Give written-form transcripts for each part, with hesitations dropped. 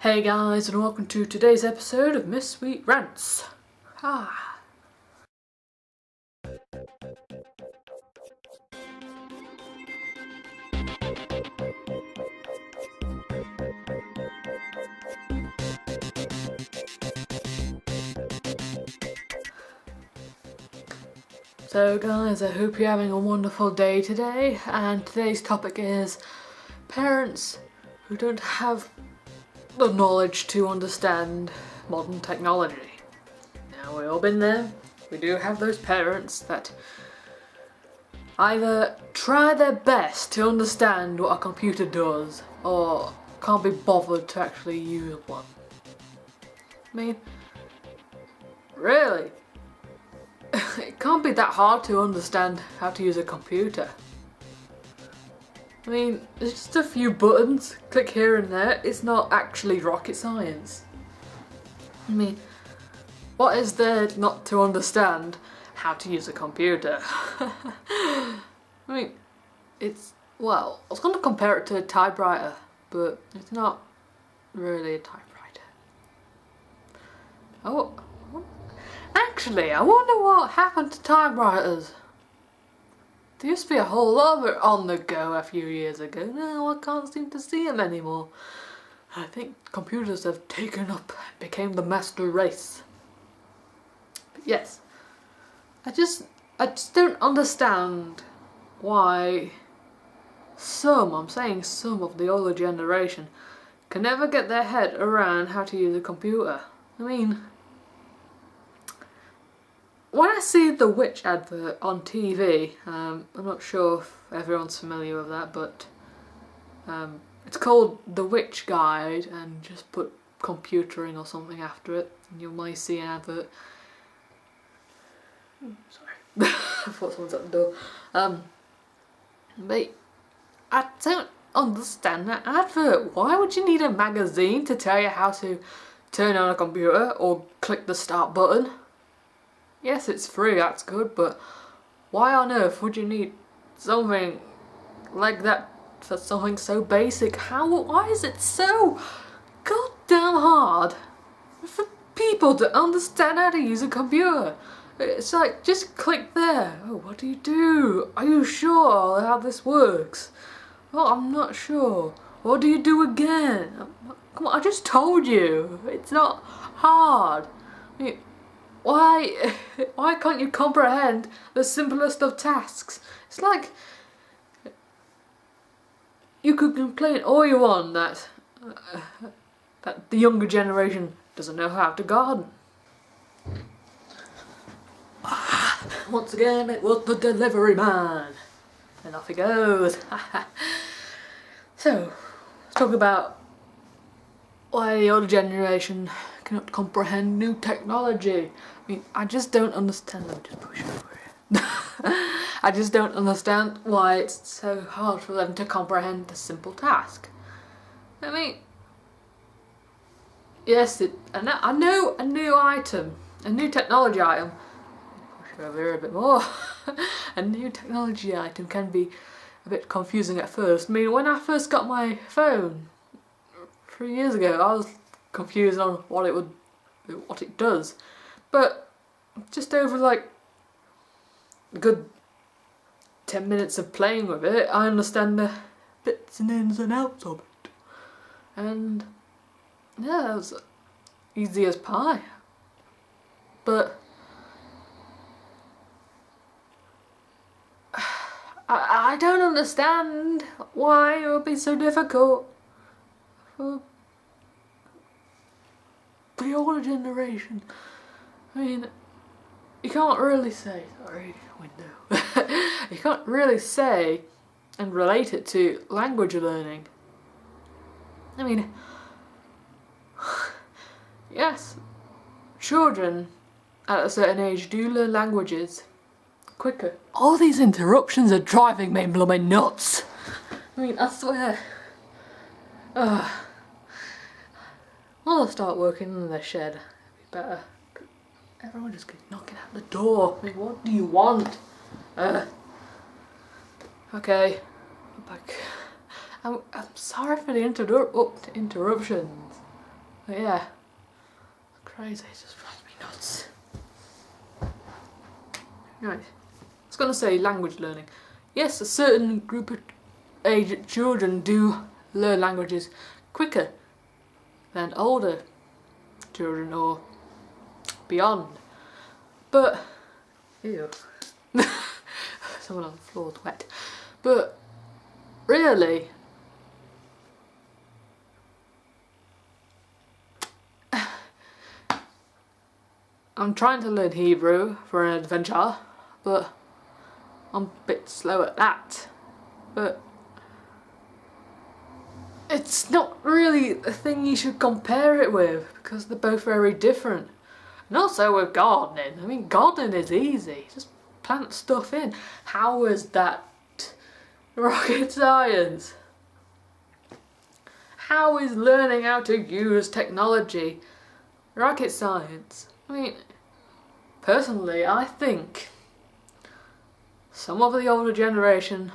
Hey guys, and welcome to today's episode of Miss Sweet Rants. So guys, I hope you're having a wonderful day today, and today's topic is parents who don't have the knowledge to understand modern technology. Now, we've all been there. We do have those parents that either try their best to understand what a computer does or can't be bothered to actually use one. I mean, really? It can't be that hard to understand how to use a computer. I mean, it's just a few buttons, click here and there. It's not actually rocket science. I mean, what is there not to understand how to use a computer? I mean, well, I was going to compare it to a typewriter, but it's not really a typewriter. Actually, I wonder what happened to typewriters. There used to be a whole lot of it on the go a few years ago. Now I can't seem to see them anymore. I think computers have taken up, became the master race. But yes, I just don't understand why I'm saying some of the older generation can never get their head around how to use a computer. I mean, when I see the Witch advert on TV, I'm not sure if everyone's familiar with that, but it's called The Witch Guide, and just put computering or something after it, and you might see an advert. Sorry, I thought someone's at the door. But I don't understand that advert. Why would you need a magazine to tell you how to turn on a computer or click the start button? Yes, it's free, that's good, but why on earth would you need something like that for something so basic? Why is it so goddamn hard for people to understand how to use a computer? It's like, just click there. Oh, what do you do? Are you sure how this works? Oh, I'm not sure. What do you do again? Come on, I just told you. It's not hard. I mean, why can't you comprehend the simplest of tasks? It's like, you could complain all you want that the younger generation doesn't know how to garden. Once again, it was the delivery man, and off he goes. So, let's talk about why the older generation cannot comprehend new technology. I mean, I just don't understand them. Just push over here. I just don't understand why it's so hard for them to comprehend a simple task. I mean, yes, I know a new item, a new technology item. Push over here a bit more. A new technology item can be a bit confusing at first. I mean, when I first got my phone 3 years ago, I was confused on what it does, but just over like a good 10 minutes of playing with it, I understand the bits and ins and outs of it, and yeah, it was easy as pie. But I don't understand why it would be so difficult for the older generation. I mean, you can't really say, sorry, window. You can't really say and relate it to language learning. I mean, yes, children at a certain age do learn languages quicker. All these interruptions are driving me blooming nuts. I mean, I swear. I'll start working in the shed. It'd be better. Everyone just keeps knocking at the door. I mean, what do you want? Okay, I'm back. I'm sorry for the interruptions. But yeah, crazy, it just drives me nuts. Right, I was going to say language learning. Yes, a certain group of age children do learn languages quicker than older children or beyond. But, ew, someone on the floor's wet. But, really, I'm trying to learn Hebrew for an adventure, but I'm a bit slow at that. But it's not really a thing you should compare it with, because they're both very different. And also with gardening, I mean, gardening is easy, just plant stuff in. How is that rocket science? How is learning how to use technology rocket science? I mean, personally, I think some of the older generation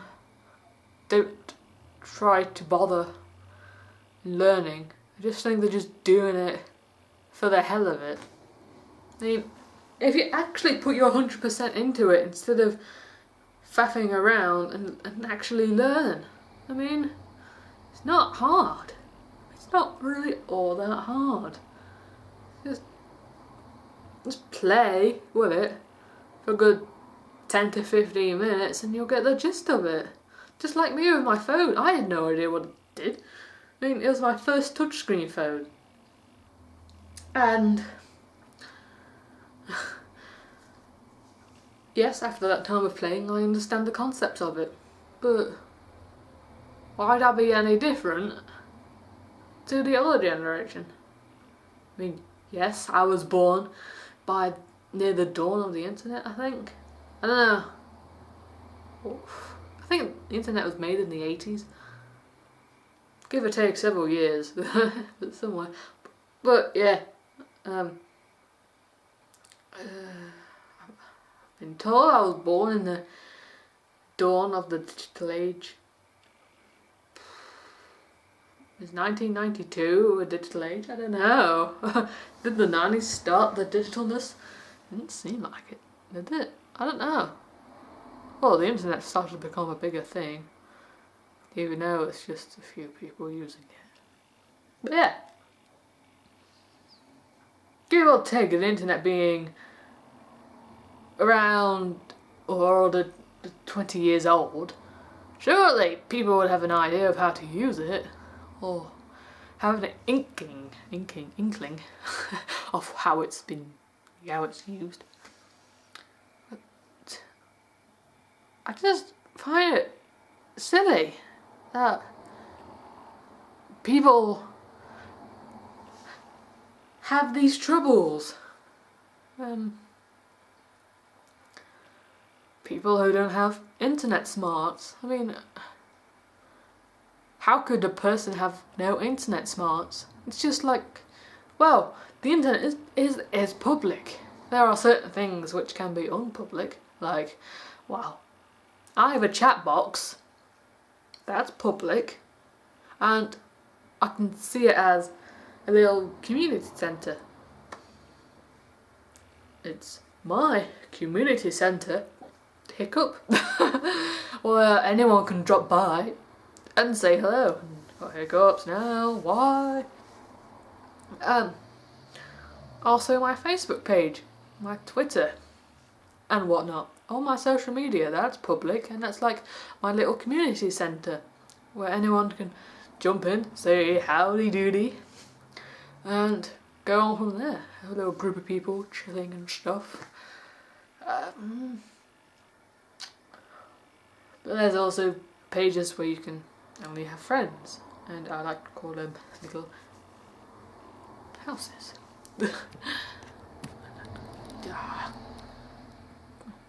don't try to bother learning. I just think they're just doing it for the hell of it. I mean, if you actually put your 100% into it instead of faffing around and actually learn, I mean, it's not hard. It's not really all that hard. Just play with it for a good 10 to 15 minutes and you'll get the gist of it. Just like me with my phone, I had no idea what it did. I mean, it was my first touchscreen phone. And yes, after that time of playing, I understand the concept of it. But why'd I be any different to the other generation? I mean, yes, I was born by near the dawn of the internet, I think. I don't know. I think the internet was made in the 80s. Give or take several years, but somewhere. But yeah, I've been told I was born in the dawn of the digital age. Is 1992 a digital age? I don't know. Did the 90s start the digitalness? Didn't seem like it, did it? I don't know. Well, the internet started to become a bigger thing, even though it's just a few people using it. But yeah, give or take the internet being around or the 20 years old, surely people would have an idea of how to use it, or have an inkling of how it's used. But I just find it silly that people have these troubles. People who don't have internet smarts. I mean, how could a person have no internet smarts? It's just like, well, the internet is public. There are certain things which can be unpublic, like, well, I have a chat box, that's public, and I can see it as a little community centre. It's my community centre, hiccup, where anyone can drop by and say hello. Got hiccups now, why? Also my Facebook page, my Twitter, and whatnot. All my social media, that's public, and that's like my little community centre where anyone can jump in, say howdy doody, and go on from there. A little group of people chilling and stuff. But there's also pages where you can only have friends, and I like to call them little houses. A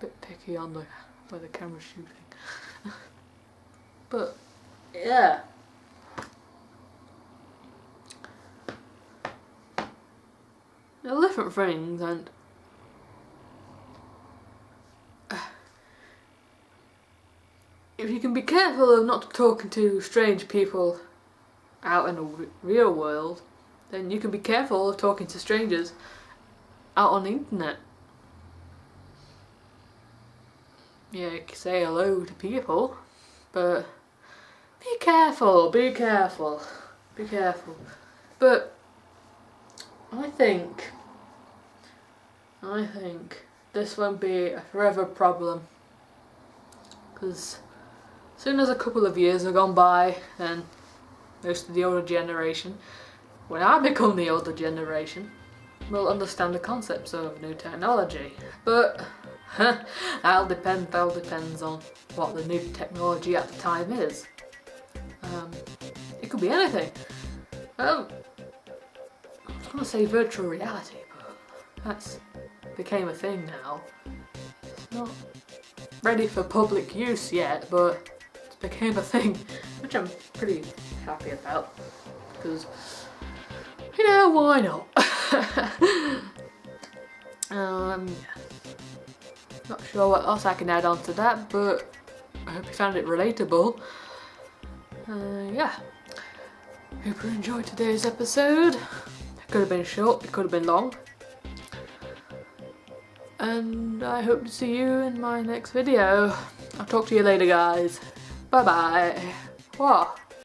bit picky on where the camera's shooting. But yeah, they're different things, and if you can be careful of not talking to strange people out in the real world, then you can be careful of talking to strangers out on the internet. Yeah, you can say hello to people, but be careful, be careful, be careful. But I think this won't be a forever problem, because as soon as a couple of years have gone by, then most of the older generation, when I become the older generation, will understand the concepts of new technology. But that'll depends on what the new technology at the time is. It could be anything. I was going to say virtual reality, but that's became a thing now. It's not ready for public use yet, but it became a thing, which I'm pretty happy about, because, you know, why not? Not sure what else I can add on to that, but I hope you found it relatable. Yeah. Hope you enjoyed today's episode. It could have been short, it could have been long. And I hope to see you in my next video. I'll talk to you later, guys. Bye bye. Whoa.